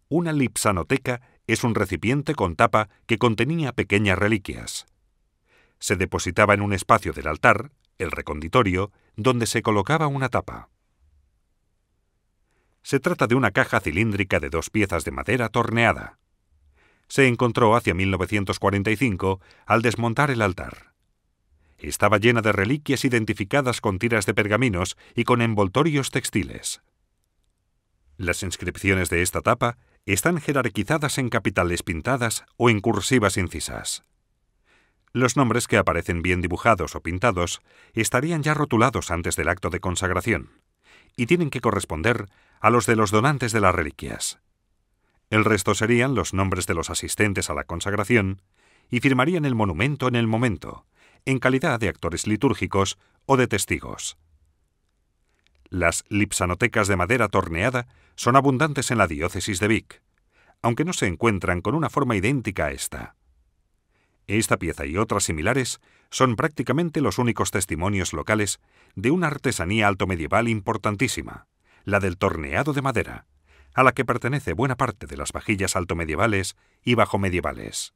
Una lipsanoteca es un recipiente con tapa que contenía pequeñas reliquias. Se depositaba en un espacio del altar, el reconditorio, donde se colocaba una tapa. Se trata de una caja cilíndrica de 2 piezas de madera torneada. Se encontró hacia 1945 al desmontar el altar. Estaba llena de reliquias identificadas con tiras de pergaminos y con envoltorios textiles. Las inscripciones de esta tapa están jerarquizadas en capitales pintadas o en cursivas incisas. Los nombres que aparecen bien dibujados o pintados estarían ya rotulados antes del acto de consagración y tienen que corresponder a los de los donantes de las reliquias. El resto serían los nombres de los asistentes a la consagración y firmarían el monumento en el momento, en calidad de actores litúrgicos o de testigos. Las lipsanotecas de madera torneada son abundantes en la diócesis de Vic, aunque no se encuentran con una forma idéntica a esta. Esta pieza y otras similares son prácticamente los únicos testimonios locales de una artesanía altomedieval importantísima, la del torneado de madera, a la que pertenece buena parte de las vajillas altomedievales y bajomedievales.